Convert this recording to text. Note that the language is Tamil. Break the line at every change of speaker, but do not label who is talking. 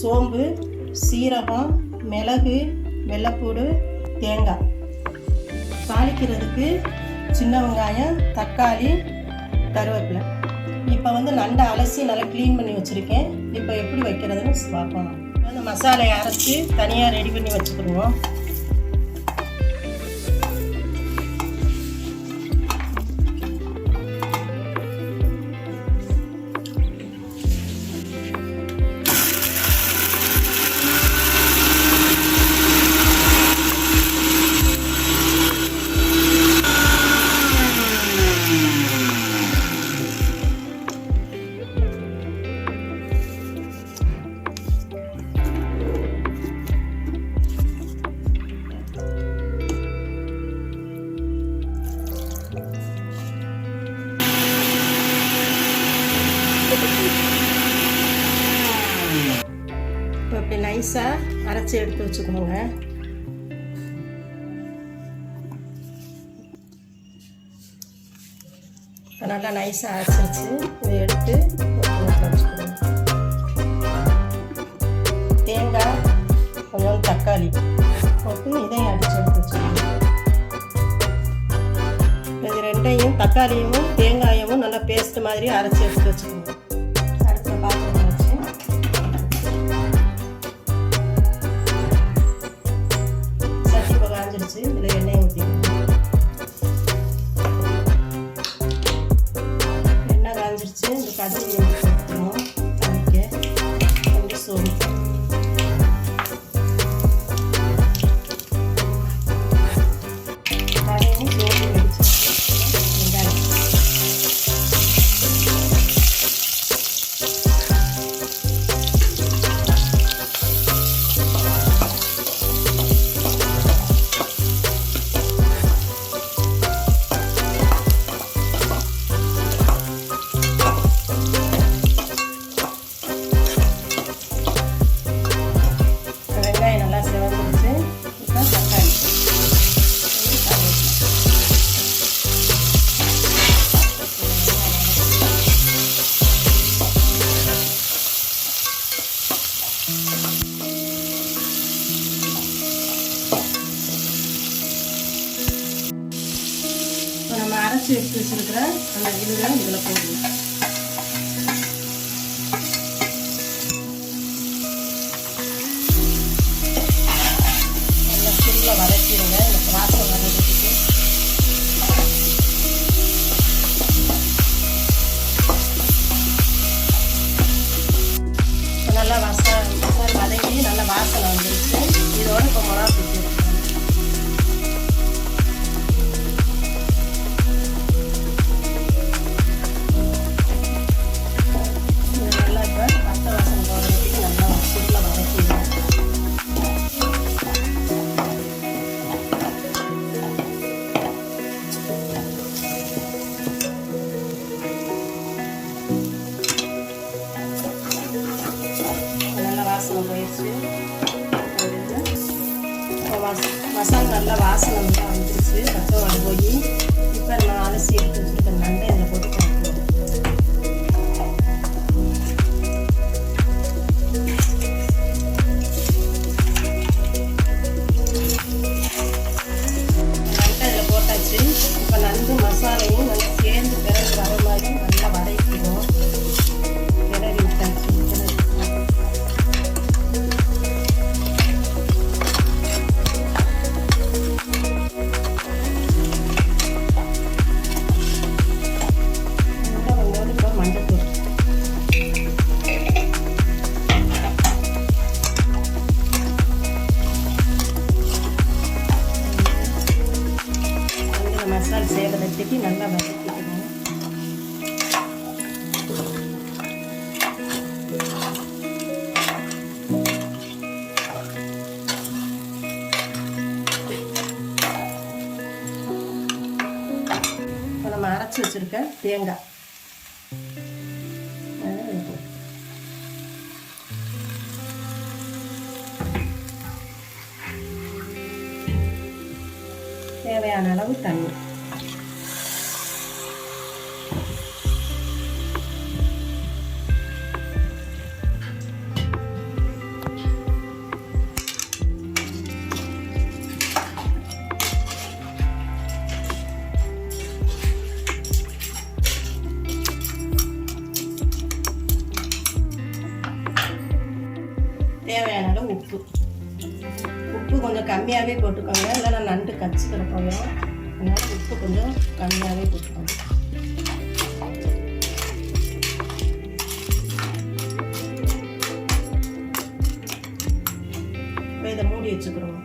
சோம்பு, சீரகம், மிளகு, வெள்ளைப்பூடு, தேங்காய். தாளிக்கிறதுக்கு சின்ன வெங்காயம், தக்காளி, கருவேப்பிலை. இப்போ நண்டை அலசி நல்லா க்ளீன் பண்ணி வச்சுருக்கேன். இப்போ எப்படி வைக்கிறதுன்னு பார்ப்போம். அந்த மசாலையை அரைச்சி தனியாக ரெடி பண்ணி வச்சுக்கிடுவோம். இப்போ இப்படி நைஸாக அரைச்சி எடுத்து வச்சுக்கோங்க. இப்போ நல்லா நைஸாக அரைச்சிருச்சு. இதை எடுத்து வச்சுக்கோங்க. தேங்காய், கொஞ்சம் தக்காளி போட்டு இதையும் அடித்து எடுத்து வச்சுக்கோங்க. இது ரெண்டையும் தக்காளியும் தேங்காயமும் நல்லா பேஸ்ட் மாதிரி அரைச்சி எடுத்து வச்சுக்கோங்க. அடுத்த பாத்திரம் வச்சு சட்டி இப்போ காஞ்சிடுச்சு. இதில் எண்ணெய் ஊற்றிக்கணும். எண்ணெய் காஞ்சிடுச்சு. இந்த கடுகு ஊற்றணும். தண்ணிக்க கொஞ்சம் சோம்பு, அரைச்சி எடுத்து வச்சிருக்கிற அந்த விழுதை இதில் போடணும். நல்லா ஃபுல்லாக வதக்கிடுங்க. இந்த வாசம் வர்றதுக்கு நல்லா மசால் வதக்கி நல்லா வாசனை வந்துருச்சு. இதோட இப்போ மிளகா தூக்கி போயிடுச்சு. மசாலா நல்லா வாசனை நல்லா வந்துருச்சு. பச்சை வாடை போய் இப்போ நான் அலசி எடுத்து வச்சுருக்க நண்டை இதில் போட்டு கலக்குவோம். நண்டை இதில் போட்டாச்சு. இப்போ நண்டு மசாலையும் நல்லா சேர்ந்து பிறகு வர மாதிரி நல்லா வதக்கிடுவோம். கிளறி விட்டாச்சு. மசாலா சேர்றதுக்கு நல்லா வதக்கிக்கணும். இப்போ நம்ம அரைச்சி வச்சிருக்க தேங்காய் தேவையான அளவு தண்ணி. உப்பு உப்பு கொஞ்சம் கம்மியாகவே போட்டுக்கோங்க, இல்லைன்னா நண்டு கச்சிக்கிற போயிடும். அதனால் உப்பு கொஞ்சம் கம்மியாகவே போட்டுக்கோங்க. இப்போ இதை மூடி வச்சுக்கிறோம்.